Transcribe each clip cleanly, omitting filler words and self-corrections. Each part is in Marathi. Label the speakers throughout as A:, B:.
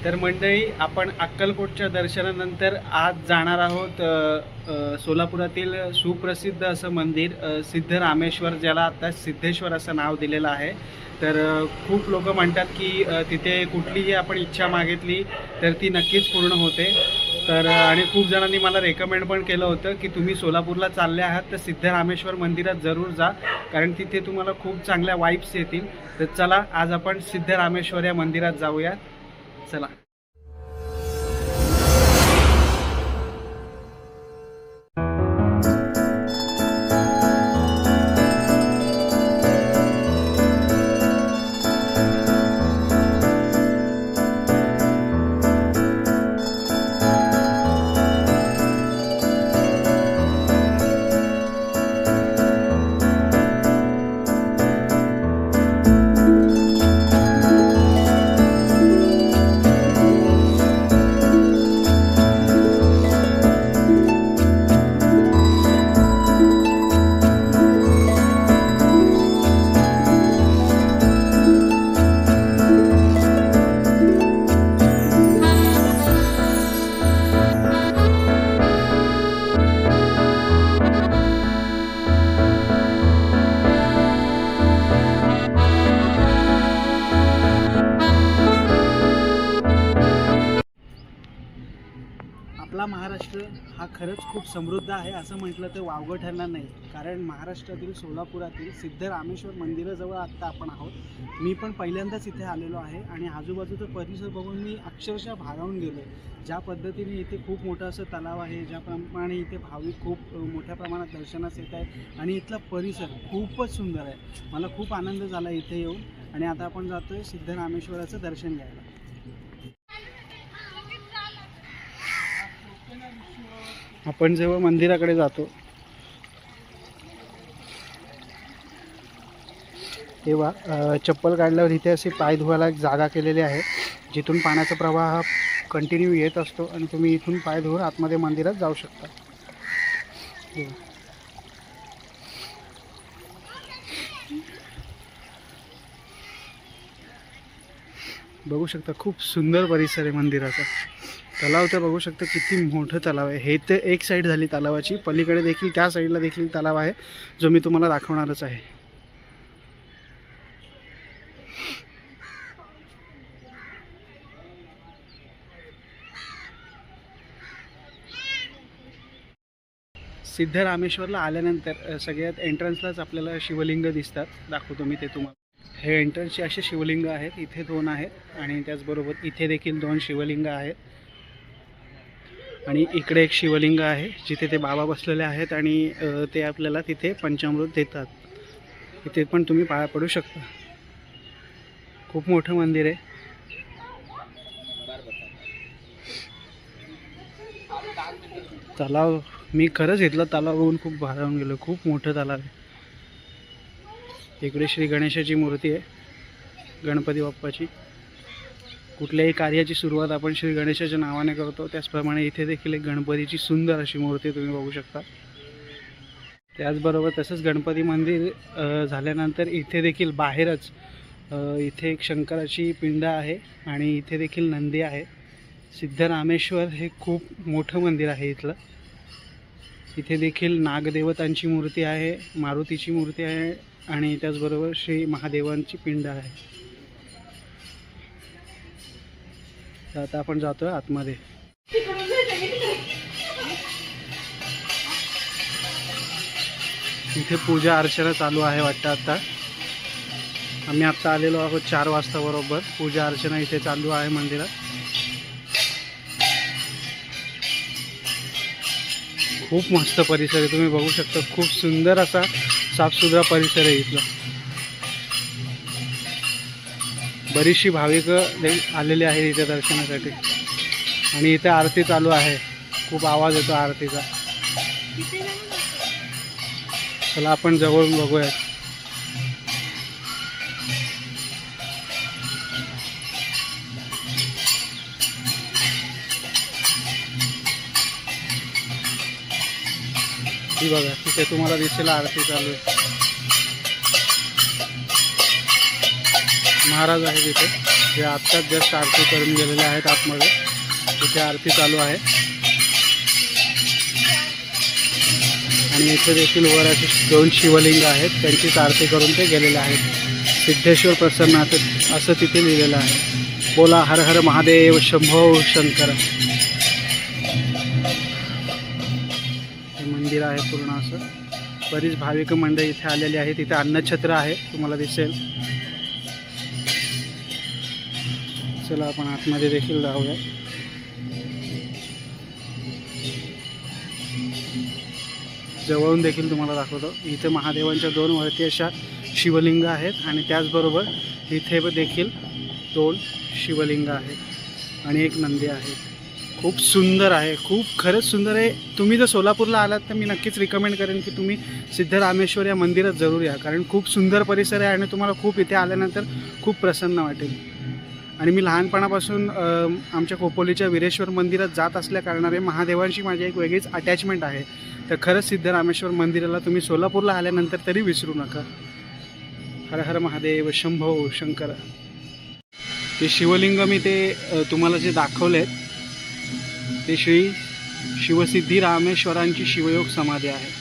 A: तर मंडळी, आपण अक्कलकोटच्या दर्शनानंतर आज जाणार आहोत सोलापुरातील सुप्रसिद्ध असं मंदिर सिद्धरामेश्वर, ज्याला आता सिद्धेश्वर असं नाव दिलेलं आहे. तर खूप लोक म्हणतात की तिथे कुठलीही आपण इच्छा मागितली तर ती नक्कीच पूर्ण होते. तर आणि खूप जणांनी मला रेकमेंड पण केलं होतं की तुम्ही सोलापूरला चालले आहात तर सिद्धरामेश्वर मंदिरात जरूर जा, कारण तिथे तुम्हाला खूप चांगल्या वाईब्स येतील. तर चला, आज आपण सिद्धरामेश्वर या मंदिरात जाऊया. चला. आपला महाराष्ट्र हा खरंच खूप समृद्ध आहे असं म्हटलं तर वावगं ठरणार नाही, कारण महाराष्ट्रातील सोलापुरातील सिद्धरामेश्वर मंदिराजवळ आत्ता आपण आहोत. मी पण पहिल्यांदाच इथे आलेलो आहे आणि आजूबाजूचा परिसर बघून मी अक्षरशः भारावून गेलो. ज्या पद्धतीने इथे खूप मोठं असं तलाव आहे, ज्याप्रमाणे इथे भाविक खूप मोठ्या प्रमाणात दर्शनास येत आहेत आणि इथला परिसर खूपच सुंदर आहे. मला खूप आनंद झाला इथे येऊन. आणि आता आपण जातोय सिद्धरामेश्वराचं दर्शन घ्यायला. आपण जेव्हा मंदिराकडे जातो तेव्हा चप्पल काढल्यावर इथे असे पाय धुवायला एक जागा केलेली आहे, जिथून पाण्याचा प्रवाह कंटिन्यू येत असतो आणि तुम्ही इथून पाय धुवून आतमध्ये मंदिरात जाऊ शकता. बघू शकता खूप सुंदर परिसर आहे मंदिराचा. तलाव तर बघू शकता किती मोठं तलाव आहे. हे तर एक साईड झाली तलावाची, पलीकडे देखील त्या साईडला देखील तलाव आहे, जो मी तुम्हाला दाखवणारच आहे. सिद्धरामेश्वरला आल्यानंतर सगळ्यात एंट्रन्सलाच आपल्याला शिवलिंग दिसतात. दाखवतो मी ते तुम्हाला. हे एंट्रन्सचे असे शिवलिंग आहेत, इथे 2 आहेत आणि त्याचबरोबर इथे देखील 2 शिवलिंग आहेत आणि इकडे एक शिवलिंग आहे जिथे ते बाबा बसलेले आहेत आणि ते आपल्याला तिथे पंचामृत देतात. इथे पण तुम्ही पाया पडू शकता. खूप मोठं मंदिर आहे. तलाव, मी खरंच इथला तलाव बघून खूप भारावून गेलो. खूप मोठं तलाव आहे. इकडे श्री गणेशाची मूर्ती आहे, गणपती बाप्पाची. कुठल्याही कार्याची सुरुवात आपण श्री गणेशाच्या नावाने करतो, त्याचप्रमाणे इथे देखील एक गणपतीची सुंदर अशी मूर्ती तुम्ही बघू शकता. त्याचबरोबर तसंच गणपती मंदिर झाल्यानंतर इथे देखील बाहेरच इथे एक शंकराची पिंड आहे आणि इथे देखील नंदी आहे. सिद्धरामेश्वर हे खूप मोठं मंदिर आहे इथलं. इथे देखील नागदेवतांची मूर्ती आहे, मारुतीची मूर्ती आहे आणि त्याचबरोबर श्री महादेवांची पिंड आहे. तर आता आपण जातोय आतमध्ये. इथे पूजा अर्चना चालू आहे वाटतं. आता आम्ही आत्ता आलेलो आहोत 4 वाजता बरोबर. पूजा अर्चना इथे चालू आहे मंदिरात. खूप मस्त परिसर आहे, तुम्ही बघू शकता. खूप सुंदर असा साफसुथरा परिसर आहे इथला. बरीचशी भाविक आलेली आहेत इथे दर्शनासाठी आणि इथे आरती चालू आहे. खूप आवाज येतो आरतीचा. चला आपण जवळून बघूयात. ही बघा, तिथे तुम्हाला दिसेल आरती चालू आहे. महाराज आहे तिथे. जे आत्ताच जस्ट आरती करून गेलेले आहेत आतमध्ये. इथे आरती चालू आहे आणि इथे देखील वर असे 2 शिवलिंग आहेत, त्यांचीच आरती करून ते गेलेले आहेत. सिद्धेश्वर प्रसन्न असं तिथे लिहिलेलं आहे. बोला हर हर महादेव शंभो शंकर. हे मंदिर आहे पूर्ण असं. बरीच भाविक मंडळी इथे आलेली आहेत. इथे अन्नछत्र आहे, तुम्हाला दिसेल. चला आपण आतमध्ये देखील जाऊया. जवळून देखील तुम्हाला दाखवतो. इथे महादेवांच्या 2 वरती अशा शिवलिंग आहेत आणि त्याचबरोबर इथे देखील 2 शिवलिंग आहेत आणि एक नंदी आहे. खूप सुंदर आहे, खूप खरंच सुंदर आहे. तुम्ही जर सोलापूरला आलात तर मी नक्कीच रिकमेंड करेन की तुम्ही सिद्धरामेश्वर या मंदिरात जरूर या, कारण खूप सुंदर परिसर आहे आणि तुम्हाला खूप इथे आल्यानंतर खूप प्रसन्न वाटेल. आणि मी लहानपणापासून आमच्या खोपोलीच्या वीरेश्वर मंदिरात जात असल्या कारणाने महादेवांशी माझी एक वेगळीच अटॅचमेंट आहे. तर खरंच सिद्धरामेश्वर मंदिराला तुम्ही सोलापूरला आल्यानंतर तरी विसरू नका. हर हर महादेव शंभो शंकर. ते शिवलिंग मी ते तुम्हाला जे दाखवलेत ते श्री शिवसिद्धी रामेश्वरांची शिवयोग समाधी आहे.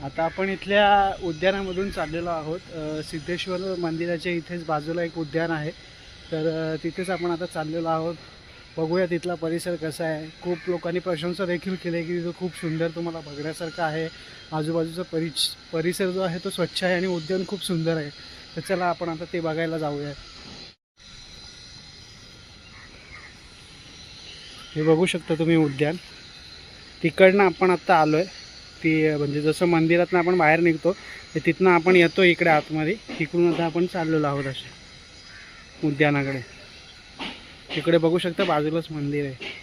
A: आता आपण इथल्या उद्यानामधून चाललेलो आहोत. सिद्धेश्वर मंदिराच्या इथेच बाजूला एक उद्यान आहे, तर तिथेच आपण आता चाललेलो आहोत. बघूया तिथला परिसर कसा आहे. खूप लोकांनी प्रशंसा देखील केली की तिथं खूप सुंदर तुम्हाला बघण्यासारखं आहे. आजूबाजूचा परिसर जो आहे तो स्वच्छ आहे आणि उद्यान खूप सुंदर आहे. तर चला आपण आता ते बघायला जाऊया. हे बघू शकता तुम्ही उद्यान. तिकडनं आपण आत्ता आलो आहे. ती म्हणजे जसं मंदिरातनं आपण बाहेर निघतो तर तिथनं आपण येतो इकडे आतमध्ये. इकडून आता आपण चाललेलो आहोत असे उद्यानाकडे. इकडे बघू शकता बाजूलाच मंदिर आहे.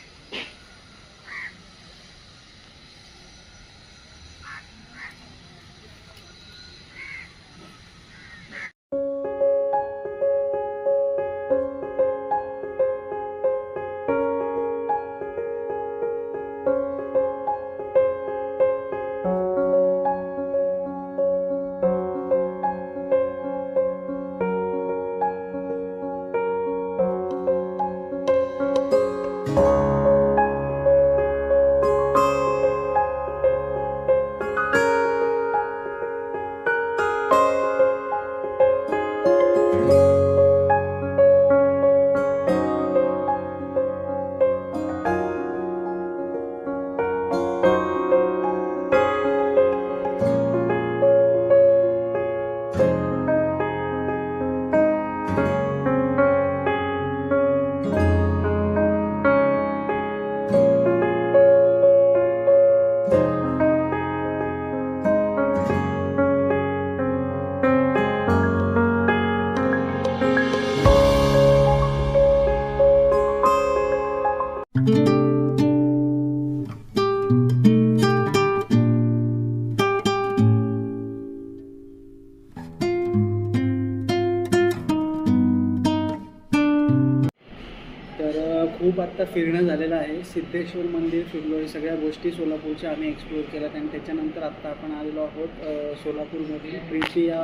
A: आत्ता फिरणं झालेलं आहे. सिद्धेश्वर मंदिर फिरलो आहे, सगळ्या गोष्टी सोलापूरच्या आम्ही एक्सप्लोअर केल्यात आणि त्याच्यानंतर आत्ता आपण आलेलो आहोत सोलापूरमधील प्रीती या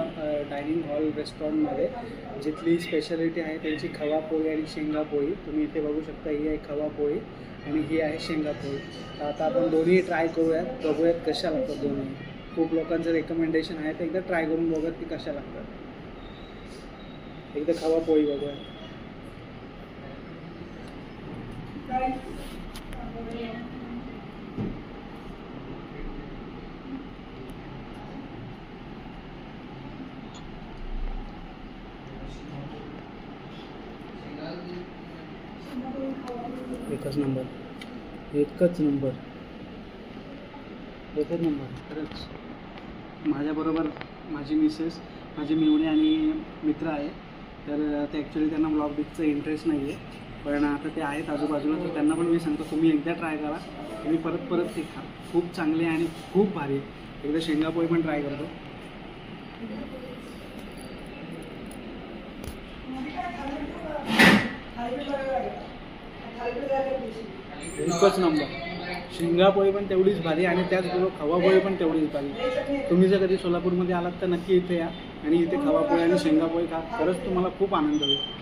A: डायनिंग हॉल रेस्टॉरंटमध्ये, जिथली स्पेशालिटी आहे त्यांची खवा पोळी आणि शेंगा पोळी. तुम्ही इथे बघू शकता, ही आहे खवा पोळी आणि ही आहे शेंगा पोळी. तर आता आपण दोन्ही ट्राय करूयात, बघूयात कशा लागतात दोन्ही. खूप लोकांचं रेकमेंडेशन आहे, तर एकदा ट्राय करून बघूयात की कशा लागतात. एकदा खवा पोळी बघूयात. एकच नंबर, एकच नंबर, एकच नंबर खरंच. माझ्याबरोबर माझी मिसेस, माझी मिवणे आणि मित्र आहे. तर ते ॲक्च्युली त्यांना ब्लॉग बिगचं इंटरेस्ट नाही आहे, पण आता ते आहेत आजूबाजूला, तर त्यांना पण मी सांगतो तुम्ही एकदा ट्राय करा, तुम्ही परत परत ते खा. खूप चांगले आणि खूप भारी. एकदा शेंगा पोळी पण ट्राय करतो. एकच नंबर. शेंगा पोळी पण तेवढीच भारी आणि त्याचबरोबर खवा पोळी पण तेवढीच भारी. तुम्ही जर कधी सोलापूरमध्ये आलात तर नक्की इथे या आणि इथे खवा पोळी आणि शेंगा पोळी खा. खरंच तुम्हाला खूप आनंद होईल.